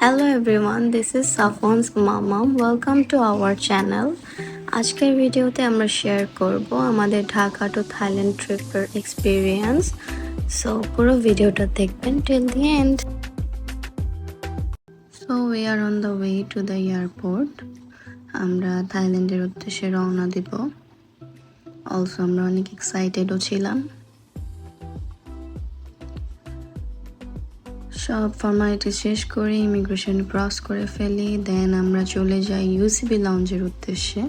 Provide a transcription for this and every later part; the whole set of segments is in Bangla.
Hello everyone, this is Safon's Mama. Welcome to our channel. আজকের ভিডিওতে আমরা শেয়ার করব আমাদের ঢাকা টু থাইল্যান্ড ট্রিপের এক্সপিরিয়েন্স। সো পুরো ভিডিওটা দেখবেন till the end. So we are on the way to the airport. আমরা থাইল্যান্ডের উদ্দেশ্যে রওনা দিব। অলসো আমরা অনেক এক্সাইটেডও ছিলাম। সব ফর্মালিটি শেষ করে ইমিগ্রেশন ক্রস করে ফেলি, দেন আমরা চলে যাই ইউসিবি লাউঞ্জের উদ্দেশ্যে।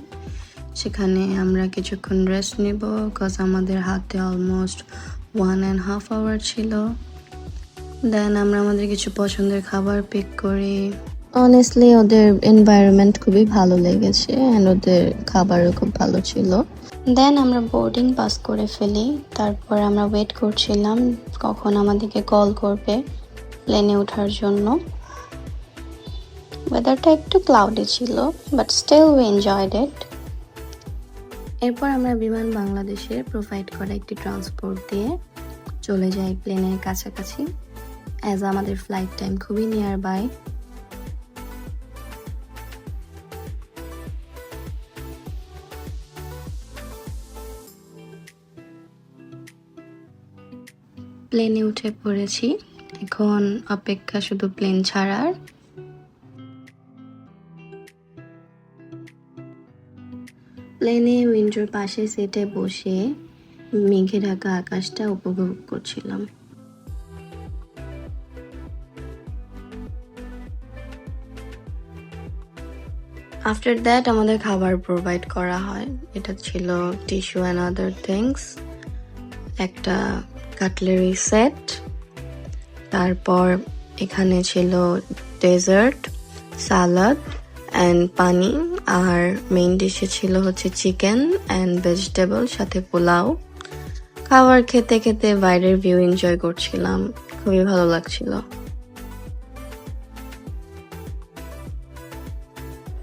সেখানে আমরা কিছুক্ষণ রেস্ট নিব, বিকজ আমাদের হাতে অলমোস্ট 1.5 আওয়ার ছিল। দেন আমরা আমাদের কিছু পছন্দের খাবার পিক করি। অনেস্টলি ওদের এনভায়রনমেন্ট খুবই ভালো লেগেছে অ্যান্ড ওদের খাবারও খুব ভালো ছিল। দেন আমরা বোর্ডিং পাস করে ফেলি। তারপর আমরা ওয়েট করছিলাম কখন আমাদেরকে কল করবে প্লেনে ওঠার জন্য। ওয়েদারটা একটু ক্লাউডি ছিল, but still we enjoyed it. এরপর আমরা বিমান বাংলাদেশের প্রোভাইড করা একটি ট্রান্সপোর্ট দিয়ে চলে যাই প্লেনের কাছাকাছি, অ্যাজ আমাদের ফ্লাইট টাইম খুবই নিয়ার বাই। প্লেনে উঠে পড়েছি, এখন অপেক্ষা শুধু প্লেন ছাড়ার। প্লেনে উইন্ডোর পাশে সিটে বসে মেঘে ঢাকা আকাশটা উপভোগ করছিলাম। আফটার দ্যাট আমাদের খাবার প্রোভাইড করা হয়। এটা ছিল টিস্যু অ্যান্ড আদার থিংস, একটা কাটলারি সেট, তারপর এখানে ছিল ডেজার্ট, সালাদ অ্যান্ড পানি, আর মেইন ডিশে ছিল হচ্ছে চিকেন অ্যান্ড ভেজিটেবল, সাথে পোলাও। খাবার খেতে খেতে বাইরের ভিউ এনজয় করছিলাম, খুবই ভালো লাগছিল।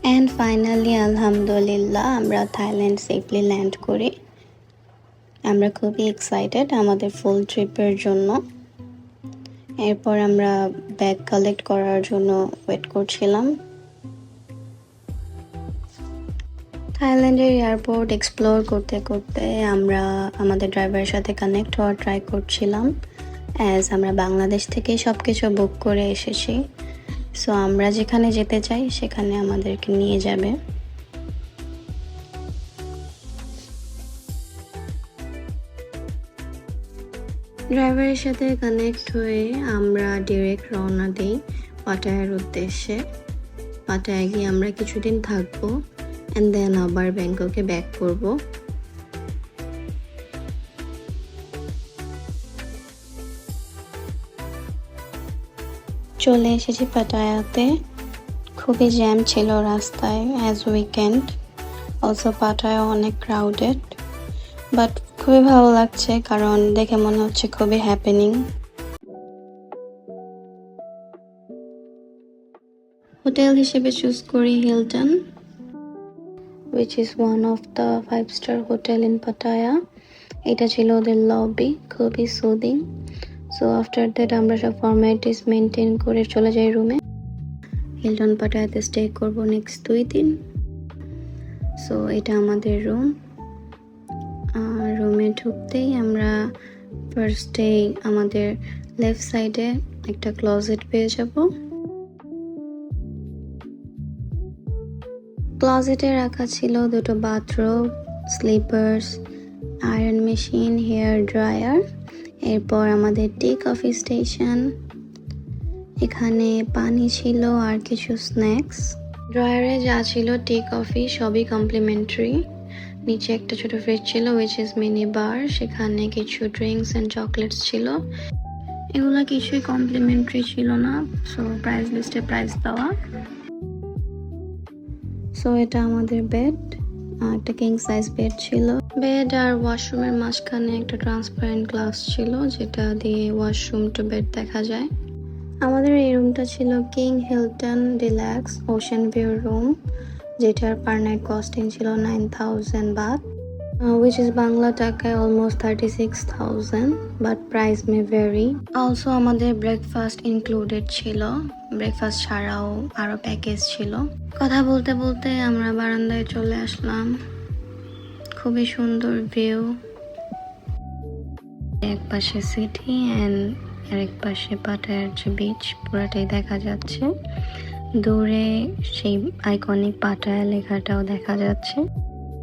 অ্যান্ড ফাইনালি আলহামদুলিল্লাহ আমরা থাইল্যান্ড সেফলি ল্যান্ড করি। আমরা খুবই এক্সাইটেড আমাদের ফুল ট্রিপের জন্য। এরপর আমরা ব্যাগ কালেক্ট করার জন্য ওয়েট করছিলাম। থাইল্যান্ডের এয়ারপোর্ট এক্সপ্লোর করতে করতে আমরা আমাদের ড্রাইভারের সাথে কানেক্ট হওয়ার ট্রাই করছিলাম, অ্যাজ আমরা বাংলাদেশ থেকে সব কিছু বুক করে এসেছি। সো আমরা যেখানে যেতে চাই সেখানে আমাদেরকে নিয়ে যাবে। ড্রাইভারের সাথে কানেক্ট হয়ে আমরা ডিরেক্ট রওনা দিই পাটায়ার উদ্দেশ্যে। পাটায়ায় গিয়ে আমরা কিছুদিন থাকবো অ্যান্ড দেন আবার ব্যাংককে ব্যাক করব। চলে এসেছি পাটায়াতে। খুবই জ্যাম ছিল রাস্তায়, অ্যাজ উইকেন্ড। অলসো পাটায়া অনেক ক্রাউডেড, বাট খুবই ভালো লাগছে কারণ দেখে মনে হচ্ছে খুবই হ্যাপেনিং। হোটেল হিসেবে চুজ করি Hilton, which is one of the 5-star hotel in Pattaya. এটা ছিল ওদের লবি, খুবই সুদিং। সো আফটার দ্যাট আমরা সব ফর্মালিটিস মেনটেন করে চলে যাই রুমে। হিলটন পাটায়াতে স্টে করব নেক্সট 2 দিন। সো এটা আমাদের রুম। রুমে ঢুকতেই আমরা ফার্স্টে আমাদের লেফট সাইডে একটা ক্লোজেট পেয়ে যাব। ক্লোজেটে রাখা ছিল দুটো bathrobe, slippers, iron machine, hair dryer. এরপর আমাদের টি কফি স্টেশন, এখানে পানি ছিল আর কিছু স্ন্যাক্স। ড্রয়ারে যা ছিল টি কফি সবই কমপ্লিমেন্টারি। নিচে একটা ছোট ফ্রিজ ছিল উইচ ইজ মিনি বার, সেখানে কিছু ড্রিঙ্কস অ্যান্ড চকলেটস ছিল। এগুলো কিছুই কমপ্লিমেন্টারি ছিল না, সো প্রাইস লিস্টে প্রাইস দেওয়া। সো এটা আমাদের বেড, একটা কিং সাইজ বেড ছিল। বেড আর ওয়াশরুমের মাঝখানে একটা ট্রান্সপারেন্ট গ্লাস ছিল যেটা দিয়ে ওয়াশরুম টু বেড দেখা যায়। আমাদের এই রুমটা ছিল king Hilton deluxe ocean view room, যেটার পার নাইট কস্টিং ছিল 9000 বাত। which is Bangla টাকায় almost 36,000, but price may vary. Also আমাদের ব্রেকফাস্ট ইনক্লুডেড ছিল, ব্রেকফাস্ট ছাড়াও আরো প্যাকেজ ছিল। কথা বলতে বলতে আমরা বারান্দায় চলে আসলাম। খুবই সুন্দর ভিউ, এক পাশে সিটি অ্যান্ড আরেক পাশে পাটায়ার যে বিচ পুরোটাই দেখা যাচ্ছে। দূরে সেই আইকনিক পাটায়া লেখাটাও দেখা যাচ্ছে।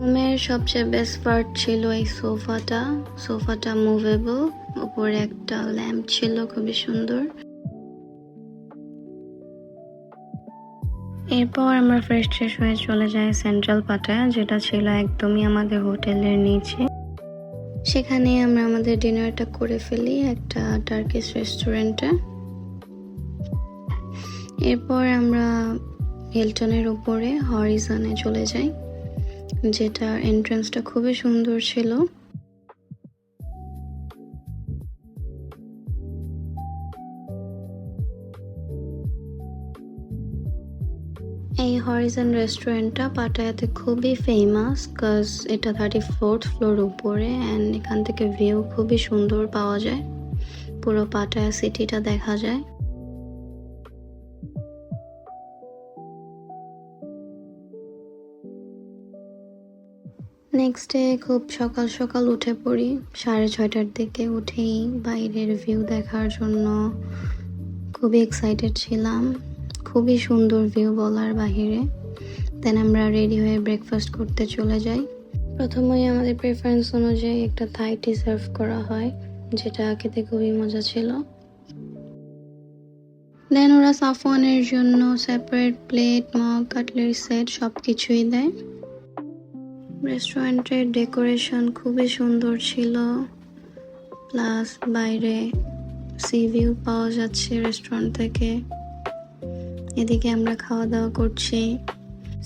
রুমের সবচেয়ে বেস্ট পার্ট ছিল এই সোফাটা মুভেবল, উপরে একটা ল্যাম্প ছিল, খুবই সুন্দর। এরপর আমরা ফ্রেশ হয়ে চলে যাই সেন্ট্রাল পাটায়া, যেটা ছিল একদমই আমাদের হোটেলের নিচে। সেখানে আমরা আমাদের ডিনারটা করে ফেলি একটা টার্কিশ রেস্টুরেন্টে। এরপর আমরা হিলটনের উপরে হরিজনে চলে যাই, যেটার এন্ট্রান্সটা খুবই সুন্দর ছিল। এই হরিজন রেস্টুরেন্টটা পাটায়াতে খুবই ফেমাস, কজ এটা 34th ফ্লোর উপরে অ্যান্ড এখান থেকে ভিউ খুবই সুন্দর পাওয়া যায়, পুরো পাটায়া সিটিটা দেখা যায়। নেক্সট ডে খুব সকাল সকাল উঠে পড়ি, 6:30টার দিকে উঠেই বাইরের ভিউ দেখার জন্য খুবই এক্সাইটেড ছিলাম। খুবই সুন্দর ভিউ বলার বাহিরে। দেন আমরা রেডি হয়ে ব্রেকফাস্ট করতে চলে যাই। প্রথমেই আমাদের প্রেফারেন্স অনুযায়ী একটা থাই টি সার্ভ করা হয়, যেটা খেতে খুবই মজা ছিল। দেন ওরা সাফওয়ানের জন্য separate plate, mug, cutlery set সব কিছুই দেয়। রেস্টুরেন্টের ডেকোরেশন খুবই সুন্দর ছিল, প্লাস বাইরে সি ভিউ পাওয়া যাচ্ছে রেস্টুরেন্ট থেকে। এদিকে আমরা খাওয়া দাওয়া করছি।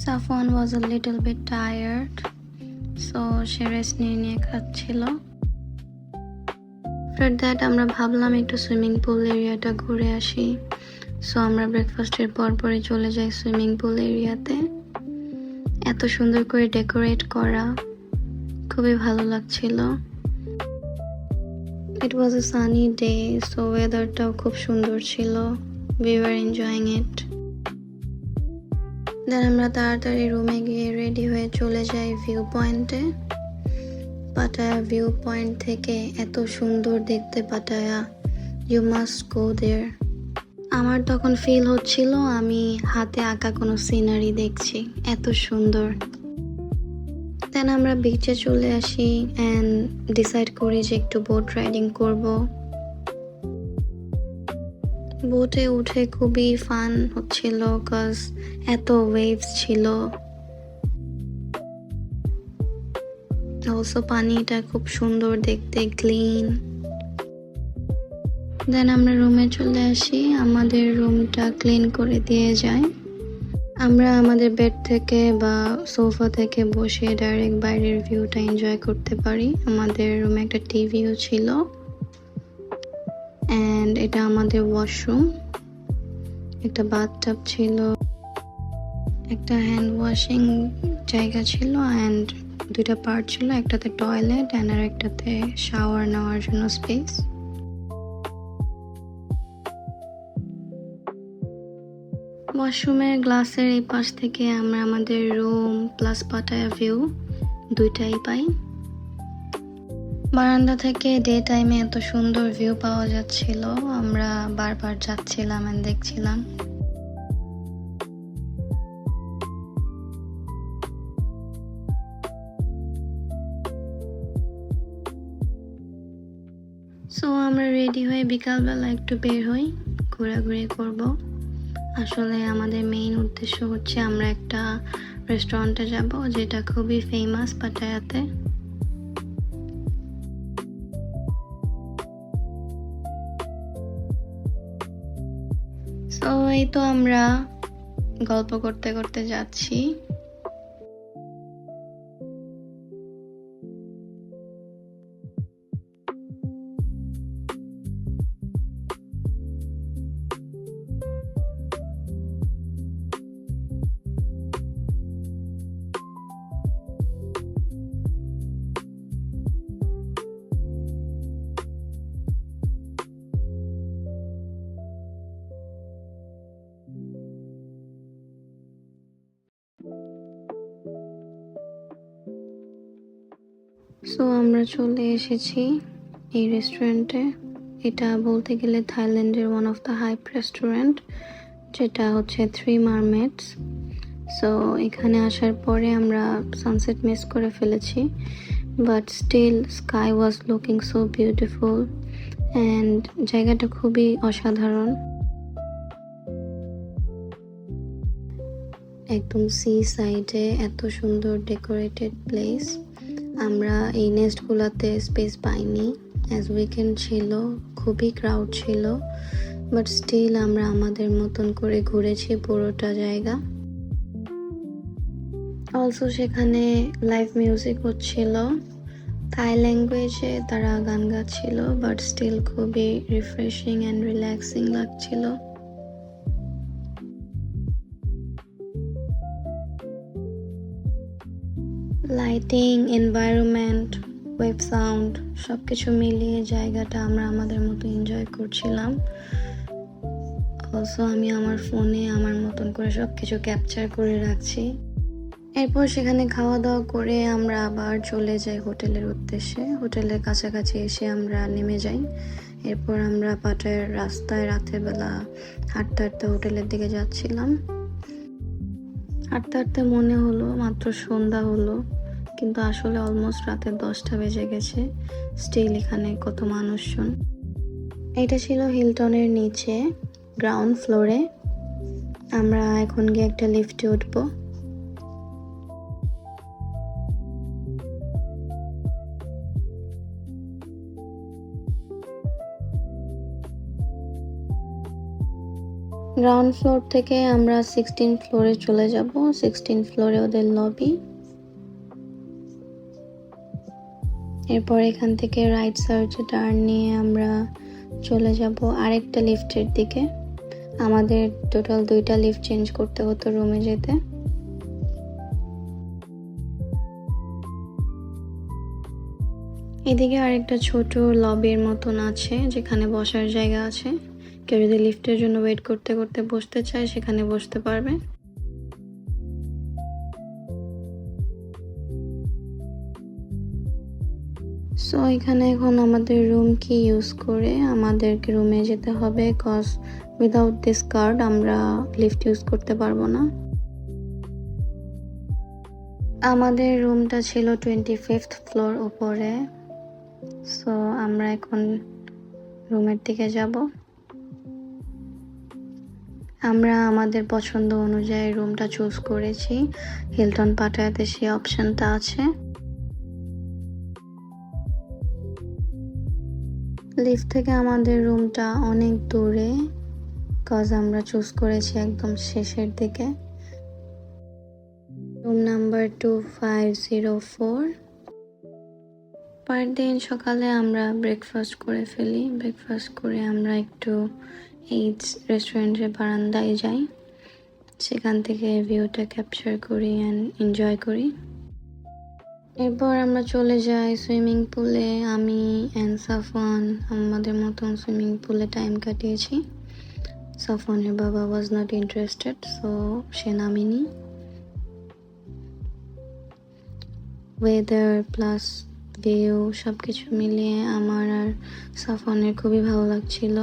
Safwan was a little bit tired, so সে রেস্ট নিয়ে খাচ্ছিল। আফটার দ্যাট আমরা ভাবলাম একটু সুইমিং পুল এরিয়াটা ঘুরে আসি, সো আমরা ব্রেকফাস্টের পরপরই চলে যাই সুইমিং পুল এরিয়াতে। এত সুন্দর করে ডেকোরেট করা, খুবই ভালো লাগছিল। It was a sunny day, so ওয়েদারটাও খুব সুন্দর ছিল। We were enjoying it. Then আমরা তাড়াতাড়ি রুমে গিয়ে রেডি হয়ে চলে যাই ভিউ পয়েন্টে। পাটায়া ভিউ পয়েন্ট থেকে এত সুন্দর দেখতে পাটায়া, ইউ মাস্ট গো দেয়ার। আমার তখন ফিল হচ্ছিল আমি হাতে আঁকা কোনো সিনারি দেখছি, এত সুন্দর। দেন আমরা বিচে চলে আসি অ্যান্ড ডিসাইড করি যে একটু বোট রাইডিং করব। বোটে উঠে খুবই ফান হচ্ছিল, কজ এত ওয়েভস ছিল। অলসো পানিটা খুব সুন্দর দেখতে, ক্লিন। দেন আমরা রুমে চলে আসি, আমাদের রুমটা ক্লিন করে দিয়ে যায়। আমরা আমাদের বেড থেকে বা সোফা থেকে বসে ডাইরেক্ট বাইরের ভিউটা এনজয় করতে পারি। আমাদের রুমে একটা টিভিও ছিল অ্যান্ড এটা আমাদের ওয়াশরুম। একটা বাথটাব ছিল, একটা হ্যান্ড ওয়াশিং জায়গা ছিল অ্যান্ড দুইটা পার্ট ছিল, একটাতে টয়লেট অ্যান্ড আর একটাতে শাওয়ার নেওয়ার জন্য স্পেস। ওয়াশরুমের গ্লাসের এই পাশ থেকে আমরা আমাদের রুম প্লাস পাটায়া ভিউ দুইটাই পাই। বারান্দা থেকে ডে টাইমে এত সুন্দর ভিউ পাওয়া যাচ্ছিল, আমরা বারবার যাচ্ছিলাম এন্ড দেখছিলাম। সো আমরা রেডি হয়ে বিকালবেলা একটু বের হই, ঘোরাঘুরি করব। আসলে আমাদের মেইন উদ্দেশ্য হচ্ছে আমরা একটা রেস্টুরেন্টে যাব, যেটা খুবই ফেমাস পাটায়াতে। সো এই তো আমরা গল্প করতে করতে যাচ্ছি। সো আমরা চলে এসেছি এই রেস্টুরেন্টে। এটা বলতে গেলে থাইল্যান্ডের one of the hype restaurant, যেটা হচ্ছে থ্রি মারমেডস। সো এখানে আসার পরে আমরা সানসেট মিস করে ফেলেছি, but still sky was looking so beautiful and জায়গাটা খুবই অসাধারণ। একদম সি সাইডে এত সুন্দর ডেকোরেটেড প্লেস। আমরা এই নেস্টগুলোতে স্পেস পাইনি, অ্যাজ উইকেন্ড ছিল, খুবই ক্রাউড ছিল, বাট স্টিল আমরা আমাদের মতন করে ঘুরেছি পুরোটা জায়গা। অলসো সেখানে লাইভ মিউজিক হচ্ছিল, থাই ল্যাঙ্গুয়েজে তারা গান গাচ্ছিল, বাট স্টিল খুবই রিফ্রেশিং অ্যান্ড রিল্যাক্সিং লাগছিল। লাইটিং, এনভায়রনমেন্ট, ওয়েব সাউন্ড সব কিছু মিলিয়ে জায়গাটা আমরা আমাদের মতো এনজয় করছিলাম। অলসো আমি আমার ফোনে আমার মতন করে সব কিছু ক্যাপচার করে রাখছি। এরপর সেখানে খাওয়া দাওয়া করে আমরা আবার চলে যাই হোটেলের উদ্দেশ্যে। হোটেলের কাছাকাছি এসে আমরা নেমে যাই। এরপর আমরা পাটায়ার রাস্তায় রাতের বেলা হাঁটতে হাঁটতে হোটেলের দিকে যাচ্ছিলাম। হাঁটতে হাঁটতে মনে হলো মাত্র সন্ধ্যা হলো, কিন্তু আসলে অলমোস্ট রাতের 10টা বেজে গেছে। স্টিল এখানে কত মানুষজন। এটা ছিল হিলটনের নিচে গ্রাউন্ড ফ্লোরে। আমরা এখন গিয়ে একটা লিফটে উঠবো। গ্রাউন্ড ফ্লোর থেকে আমরা 16 ফ্লোরে চলে যাব। 16 ফ্লোরে ওদের লবি। এরপর এখান থেকে রাইট সাইডে টার্ন নিয়ে আমরা চলে যাব আরেকটা লিফটের দিকে। আমাদের টোটাল 2টা লিফট চেঞ্জ করতে হতো রুমে যেতে। এদিকে আরেকটা ছোট লবির মতন আছে, যেখানে বসার জায়গা আছে। কেউ যদি লিফটের জন্য ওয়েট করতে করতে বসতে চায় সেখানে বসতে পারবে। সো এখানে এখন আমাদের রুম কি ইউজ করে আমাদেরকে রুমে যেতে হবে, কজ উইদাউট দিস কার্ড আমরা লিফট ইউজ করতে পারবো না। আমাদের রুমটা ছিল 25th ফ্লোর উপরে। সো আমরা এখন রুমের দিকে যাব। আমরা আমাদের পছন্দ অনুযায়ী রুমটা চুজ করেছি। হিলটন পাটায়াতে সেই অপশনটা আছে। লিফট থেকে আমাদের রুমটা অনেক দূরে, কজ আমরা চুজ করেছি একদম শেষের দিকে। Room number 2504। পরের দিন সকালে আমরা ব্রেকফাস্ট করে ফেলি। ব্রেকফাস্ট করে আমরা একটু এই রেস্টুরেন্টের বারান্দায় যাই, সেখান থেকে ভিউটা ক্যাপচার করি অ্যান্ড এনজয় করি। এরপর আমরা চলে যাই সুইমিং পুলে। আমি অ্যান্ড সাফওয়ান আমাদের মতন সুইমিং পুলে টাইম কাটিয়েছি। সাফওয়ানের বাবা ওয়াজ নট ইন্টারেস্টেড, সো সে নামেনি। ওয়েদার প্লাস ভিউ সব কিছু মিলিয়ে আমার আর সাফওয়ানের খুবই ভালো লাগছিল।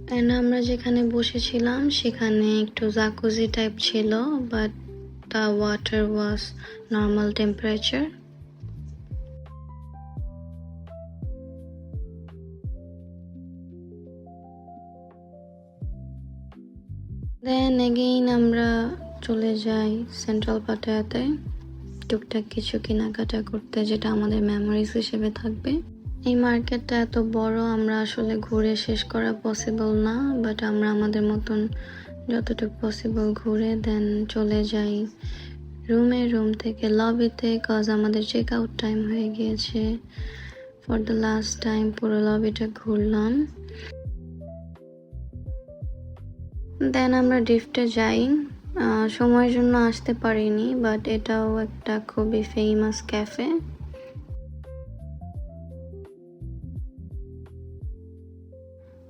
অ্যান্ড আমরা যেখানে বসেছিলাম সেখানে একটু জাকুজি টাইপ ছিল, but the water was normal temperature. Then again আমরা চলে যাই সেন্ট্রাল পাটায়াতে টুকটাক কিছু কেনাকাটা করতে, যেটা আমাদের মেমোরিজ হিসেবে থাকবে। এই মার্কেটটা এত বড়, আমরা আসলে ঘুরে শেষ করা পসিবল না, বাট আমরা আমাদের মতন যতটুকু পসিবল ঘুরে দেন চলে যাই রুমে। রুম থেকে লবিতে, কজ আমাদের চেক আউট টাইম হয়ে গিয়েছে। ফর দ্য লাস্ট টাইম পুরো লবিটা ঘুরলাম। দেন আমরা ড্রিফটে যাই। সময়ের জন্য আসতে পারিনি, বাট এটাও একটা খুবই famous cafe.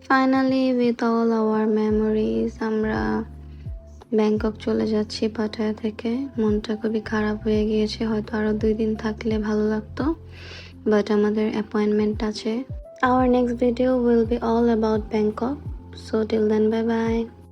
Finally with all our memories আমরা ব্যাংকক চলে যাচ্ছি পাটায়া থেকে। মনটা খুবই খারাপ হয়ে গিয়েছে, হয়তো আরো 2 দিন থাকলে ভালো লাগতো, বাট আমাদের অ্যাপয়েন্টমেন্ট আছে। Our next video will be all about Bangkok, so till then, bye bye.